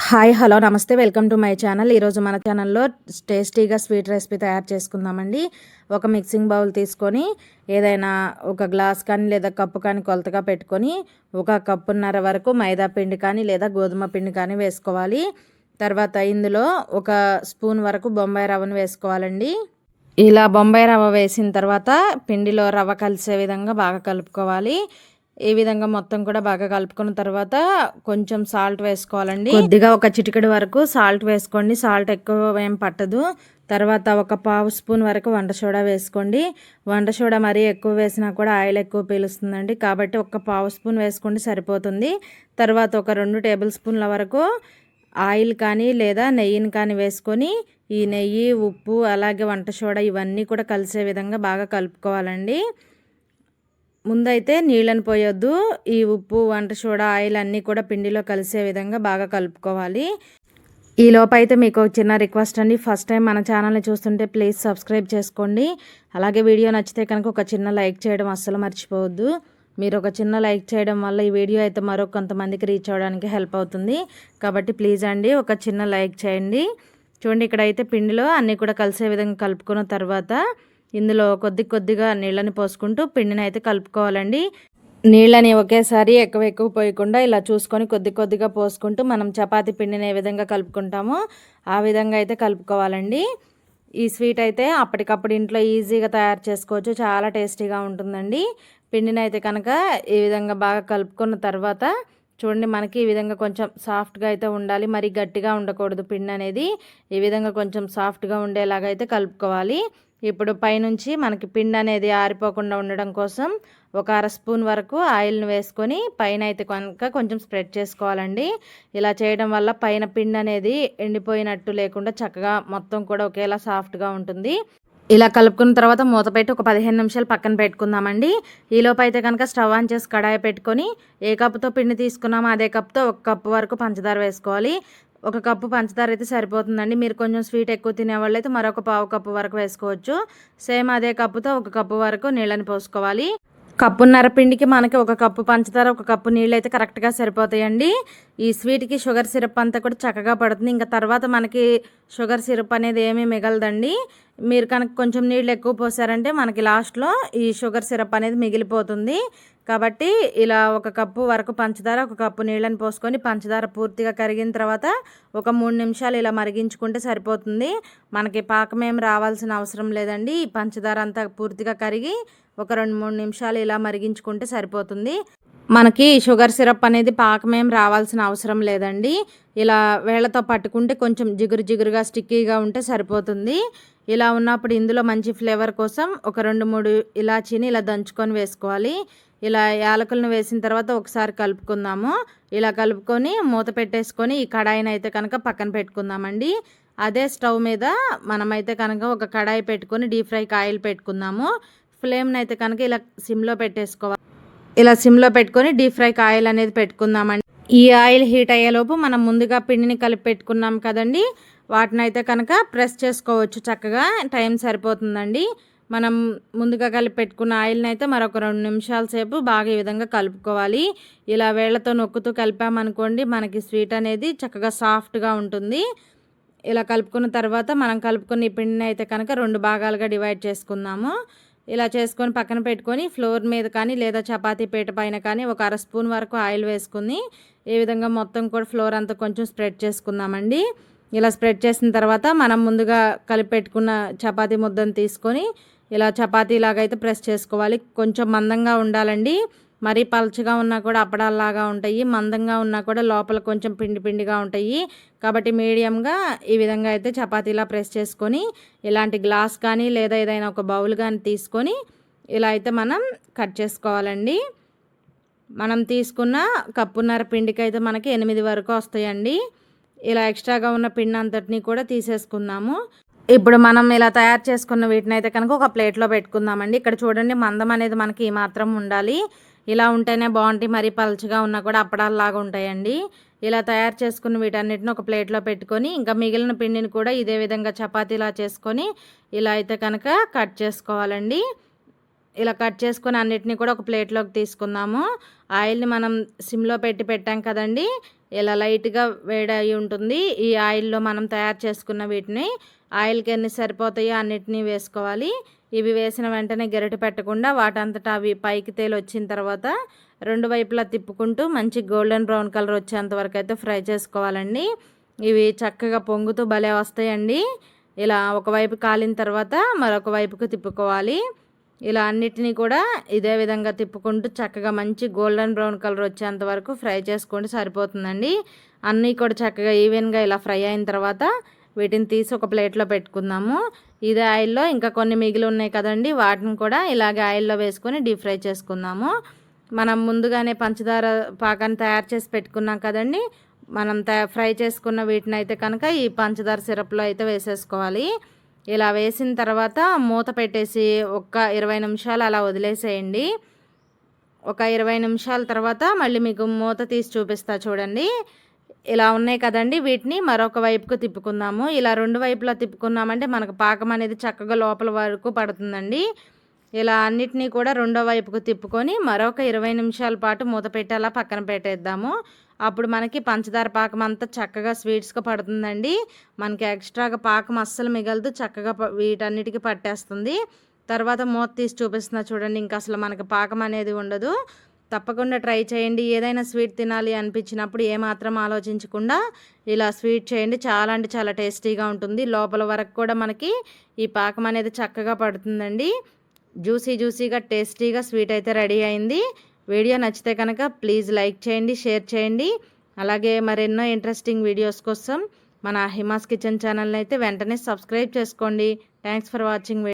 Hi hello నమస్తే welcome to my channel. ఈరోజు మన ఛానల్లో టేస్టీగా స్వీట్ రెసిపీ తయారు చేసుకుందామండి. ఒక మిక్సింగ్ బౌల్ తీసుకొని ఏదైనా ఒక గ్లాస్ కానీ లేదా కప్పు కానీ కొలతగా పెట్టుకొని 1.5 కప్పున్నర వరకు మైదా పిండి కానీ లేదా గోధుమ పిండి కానీ వేసుకోవాలి. తర్వాత ఇందులో 1 స్పూన్ వరకు బొంబాయి రవ్వను వేసుకోవాలండి. ఇలా బొంబాయి రవ్వ వేసిన తర్వాత పిండిలో రవ్వ కలిసే విధంగా బాగా కలుపుకోవాలి. ఈ విధంగా మొత్తం కూడా బాగా కలుపుకున్న తర్వాత కొంచెం సాల్ట్ వేసుకోవాలండి. కొద్దిగా ఒక చిటికెడు వరకు సాల్ట్ వేసుకోండి. సాల్ట్ ఎక్కువ ఏం పట్టదు. తర్వాత 1/2 స్పూన్ వరకు వంట సోడా వేసుకోండి. వంట సోడా మరీ ఎక్కువ వేసినా కూడా ఆయిల్ ఎక్కువ పీలుస్తుందండి. కాబట్టి 1/2 స్పూన్ వేసుకోండి సరిపోతుంది. తర్వాత ఒక 2 టేబుల్ స్పూన్ల వరకు ఆయిల్ కానీ లేదా నెయ్యిని కానీ వేసుకొని ఈ నెయ్యి, ఉప్పు అలాగే వంట సోడా ఇవన్నీ కూడా కలిసే విధంగా బాగా కలుపుకోవాలండి. ముందైతే నీళ్ళని పోయొద్దు. ఈ ఉప్పు, వంట సోడా, ఆయిల్ అన్నీ కూడా పిండిలో కలిసే విధంగా బాగా కలుపుకోవాలి. ఈ లోపైతే మీకు చిన్న రిక్వెస్ట్ అండి. ఫస్ట్ టైం మన ఛానల్ని చూస్తుంటే ప్లీజ్ సబ్స్క్రైబ్ చేసుకోండి. అలాగే వీడియో నచ్చితే కనుక ఒక చిన్న లైక్ చేయడం అస్సలు మర్చిపోవద్దు. మీరు ఒక చిన్న లైక్ చేయడం వల్ల ఈ వీడియో అయితే మరో కొంతమందికి రీచ్ అవ్వడానికి హెల్ప్ అవుతుంది. కాబట్టి ప్లీజ్ అండి ఒక చిన్న లైక్ చేయండి. చూడండి ఇక్కడైతే పిండిలో అన్నీ కూడా కలిసే విధంగా కలుపుకున్న తర్వాత ఇందులో కొద్దిగా నీళ్ళని పోసుకుంటూ పిండిని అయితే కలుపుకోవాలండి. నీళ్ళని ఒకేసారి ఎక్కువ పోయకుండా ఇలా చూసుకొని కొద్దిగా పోసుకుంటూ మనం చపాతీ పిండిని ఏ విధంగా కలుపుకుంటామో ఆ విధంగా అయితే కలుపుకోవాలండి. ఈ స్వీట్ అయితే అప్పటికప్పుడు ఇంట్లో ఈజీగా తయారు చేసుకోవచ్చు. చాలా టేస్టీగా ఉంటుందండి. పిండిని అయితే కనుక ఈ విధంగా బాగా కలుపుకున్న తర్వాత చూడండి మనకి ఈ విధంగా కొంచెం సాఫ్ట్గా అయితే ఉండాలి. మరి గట్టిగా ఉండకూడదు. పిండి అనేది ఈ విధంగా కొంచెం సాఫ్ట్గా ఉండేలాగా అయితే కలుపుకోవాలి. ఇప్పుడు పైనుంచి మనకి పిండి అనేది ఆరిపోకుండా ఉండడం కోసం 1/2 స్పూన్ వరకు ఆయిల్ని వేసుకొని పైన అయితే కనుక కొంచెం స్ప్రెడ్ చేసుకోవాలండి. ఇలా చేయడం వల్ల పైన పిండి అనేది ఎండిపోయినట్టు లేకుండా చక్కగా మొత్తం కూడా ఒకేలా సాఫ్ట్గా ఉంటుంది. ఇలా కలుపుకున్న తర్వాత మూత పెట్టి ఒక 15 నిమిషాలు పక్కన పెట్టుకుందామండి. ఈలోపు అయితే కనుక స్టవ్ ఆన్ చేసి కడాయి పెట్టుకొని ఏ కప్పుతో పిండి తీసుకున్నామో అదే కప్తో 1 కప్పు వరకు పంచదార వేసుకోవాలి. 1 కప్పు పంచదార అయితే సరిపోతుందండి. మీరు కొంచెం స్వీట్ ఎక్కువ తినేవాళ్ళు అయితే మరొక 1/2 కప్పు వరకు వేసుకోవచ్చు. సేమ్ అదే కప్పుతో 1 కప్పు వరకు నీళ్ళని పోసుకోవాలి. కప్పున్నర పిండికి మనకి 1 కప్పు పంచదార 1 కప్పు నీళ్ళు అయితే కరెక్ట్గా సరిపోతాయండి. ఈ స్వీట్కి షుగర్ సిరప్ అంతా కూడా చక్కగా పడుతుంది. ఇంకా తర్వాత మనకి షుగర్ సిరప్ అనేది ఏమీ మిగలదండి. మీరు కనుక కొంచెం నీళ్ళు ఎక్కువ పోసారంటే మనకి లాస్ట్లో ఈ షుగర్ సిరప్ అనేది మిగిలిపోతుంది. కాబట్టి ఇలా 1 కప్పు వరకు పంచదార 1 కప్పు నీళ్ళని పోసుకొని పంచదార పూర్తిగా కరిగిన తర్వాత ఒక 3 నిమిషాలు ఇలా మరిగించుకుంటే సరిపోతుంది. మనకి పాకం ఏం రావాల్సిన అవసరం లేదండి. ఈ పంచదార అంతా పూర్తిగా కరిగి ఒక 2-3 నిమిషాలు ఇలా మరిగించుకుంటే సరిపోతుంది. మనకి షుగర్ సిరప్ అనేది పాకమేం రావాల్సిన అవసరం లేదండి. ఇలా వేళ్ళతో పట్టుకుంటే కొంచెం జిగురుగా స్టిక్కీగా ఉంటే సరిపోతుంది. ఇలా ఉన్నప్పుడు ఇందులో మంచి ఫ్లేవర్ కోసం ఒక 2-3 ఇలాచీని ఇలా దంచుకొని వేసుకోవాలి. ఇలా యాలకులను వేసిన తర్వాత ఒకసారి కలుపుకుందాము. ఇలా కలుపుకొని మూత పెట్టేసుకొని ఈ కడాయిని అయితే కనుక పక్కన పెట్టుకుందామండి. అదే స్టవ్ మీద మనమైతే కనుక ఒక కడాయి పెట్టుకొని డీప్ ఫ్రైకి ఆయిల్ పెట్టుకుందాము. ఫ్లేమ్ని అయితే కనుక ఇలా సిమ్లో పెట్టేసుకోవాలి. ఇలా సిమ్లో పెట్టుకొని డీప్ ఫ్రైకి ఆయిల్ అనేది పెట్టుకుందామండి. ఈ ఆయిల్ హీట్ అయ్యేలోపు మనం ముందుగా పిండిని కలిపి పెట్టుకున్నాం కదండి, వాటిని అయితే కనుక ప్రెస్ చేసుకోవచ్చు. చక్కగా టైం సరిపోతుందండి. మనం ముందుగా కలిపి పెట్టుకున్న ఆయిల్ని అయితే మరొక 2 నిమిషాల సేపు బాగా ఈ విధంగా కలుపుకోవాలి. ఇలా వేళ్లతో నొక్కుతూ కలిపామనుకోండి మనకి స్వీట్ అనేది చక్కగా సాఫ్ట్గా ఉంటుంది. ఇలా కలుపుకున్న తర్వాత మనం కలుపుకున్న ఈ పిండిని అయితే కనుక 2 భాగాలుగా డివైడ్ చేసుకుందాము. ఇలా చేసుకొని పక్కన పెట్టుకొని ఫ్లోర్ మీద కానీ లేదా చపాతీ పీట పైన కానీ ఒక 1/2 స్పూన్ వరకు ఆయిల్ వేసుకుని ఈ విధంగా మొత్తం కూడా ఫ్లోర్ అంతా కొంచెం స్ప్రెడ్ చేసుకుందామండి. ఇలా స్ప్రెడ్ చేసిన తర్వాత మనం ముందుగా కలిపి పెట్టుకున్న చపాతీ ముద్దను తీసుకొని ఇలా చపాతీలాగా అయితే ప్రెస్ చేసుకోవాలి. కొంచెం మందంగా ఉండాలండి. మరీ పలచగా ఉన్నా కూడా అప్పడాల్లాగా ఉంటాయి. మందంగా ఉన్నా కూడా లోపల కొంచెం పిండిగా ఉంటాయి. కాబట్టి మీడియంగా ఈ విధంగా అయితే చపాతీలా ప్రెస్ చేసుకొని ఇలాంటి గ్లాస్ కానీ లేదా ఏదైనా ఒక బౌల్ కానీ తీసుకొని ఇలా అయితే మనం కట్ చేసుకోవాలండి. మనం తీసుకున్న కప్పున్నర పిండికి అయితే మనకి 8 వరకు వస్తాయండి. ఇలా ఎక్స్ట్రాగా ఉన్న పిండి అంతటినీ కూడా తీసేసుకుందాము. ఇప్పుడు మనం ఇలా తయారు చేసుకున్న వీటిని అయితే కనుక ఒక ప్లేట్లో పెట్టుకుందామండి. ఇక్కడ చూడండి మందం అనేది మనకి ఈ మాత్రం ఉండాలి. ఇలా ఉంటేనే బాగుంటాయి. మరీ పలుచగా ఉన్నా కూడా అప్పడాల్లాగా ఉంటాయండి. ఇలా తయారు చేసుకున్న వీటన్నిటిని ఒక ప్లేట్లో పెట్టుకొని ఇంకా మిగిలిన పిండిని కూడా ఇదే విధంగా చపాతీలా చేసుకొని ఇలా అయితే కనుక కట్ చేసుకోవాలండి. ఇలా కట్ చేసుకొని అన్నిటిని కూడా ఒక ప్లేట్లోకి తీసుకుందాము. ఆయిల్ని మనం సిమ్లో పెట్టాం కదండి, ఇలా లైట్గా వేడయి ఉంటుంది. ఈ ఆయిల్లో మనం తయారు చేసుకున్న వీటిని ఆయిల్కి ఎన్ని సరిపోతాయో అన్నిటినీ వేసుకోవాలి. ఇవి వేసిన వెంటనే గరిటె పెట్టకుండా వాటంతటా అవి పైకి తేలి వచ్చిన తర్వాత రెండు వైపులా తిప్పుకుంటూ మంచి గోల్డెన్ బ్రౌన్ కలర్ వచ్చేంత వరకు అయితే ఫ్రై చేసుకోవాలండి. ఇవి చక్కగా పొంగుతూ భలే వస్తాయండి. ఇలా ఒకవైపు కాలిన తర్వాత మరొక వైపుకు తిప్పుకోవాలి. ఇలా అన్నిటినీ కూడా ఇదే విధంగా తిప్పుకుంటూ చక్కగా మంచి గోల్డెన్ బ్రౌన్ కలర్ వచ్చేంత వరకు ఫ్రై చేసుకుంటే సరిపోతుందండి. అన్నీ కూడా చక్కగా ఈవెన్గా ఇలా ఫ్రై అయిన తర్వాత వీటిని తీసి ఒక ప్లేట్లో పెట్టుకుందాము. ఇదే ఆయిల్లో ఇంకా కొన్ని మిగిలి ఉన్నాయి కదండి, వాటిని కూడా ఇలాగే ఆయిల్లో వేసుకొని డీప్ ఫ్రై చేసుకుందాము. మనం ముందుగానే పంచదార పాకాన్ని తయారు చేసి పెట్టుకున్నాం కదండి, మనం ఫ్రై చేసుకున్న వీటిని అయితే కనుక ఈ పంచదార సిరప్లో అయితే వేసేసుకోవాలి. ఇలా వేసిన తర్వాత మూత పెట్టేసి ఒక 20 నిమిషాలు అలా వదిలేసేయండి. ఒక 20 నిమిషాల తర్వాత మళ్ళీ మీకు మూత తీసి చూపిస్తా చూడండి. ఇలా ఉన్నాయి కదండి, వీటిని మరొక వైపుకు తిప్పుకుందాము. ఇలా రెండు వైపులా తిప్పుకున్నామంటే మనకు పాకం అనేది చక్కగా లోపల వరకు పడుతుందండి. ఇలా అన్నిటినీ కూడా రెండో వైపుకు తిప్పుకొని మరొక 20 నిమిషాల పాటు మూత పెట్టి అలా పక్కన పెట్టేద్దాము. అప్పుడు మనకి పంచదార పాకం అంతా చక్కగా స్వీట్స్గా పడుతుందండి. మనకి ఎక్స్ట్రాగా పాకం అస్సలు మిగలదు, చక్కగా వీటన్నిటికీ పట్టేస్తుంది. తర్వాత మూత తీసి చూపిస్తున్నా చూడండి, ఇంకా అసలు మనకి పాకం అనేది ఉండదు. తప్పకుండా ట్రై చేయండి. ఏదైనా స్వీట్ తినాలి అనిపించినప్పుడు ఏమాత్రం ఆలోచించకుండా ఇలా స్వీట్ చేయండి. చాలా అంటే చాలా టేస్టీగా ఉంటుంది. లోపల వరకు కూడా మనకి ఈ పాకం అనేది చక్కగా పడుతుందండి. జ్యూసీగా టేస్టీగా స్వీట్ అయితే రెడీ అయింది. వీడియో నచ్చితే కనుక ప్లీజ్ లైక్ చేయండి, షేర్ చేయండి. అలాగే మరెన్నో ఇంట్రెస్టింగ్ వీడియోస్ కోసం మన హిమాస్ కిచెన్ ఛానల్ని అయితే వెంటనే సబ్స్క్రైబ్ చేసుకోండి. Thanks for watching.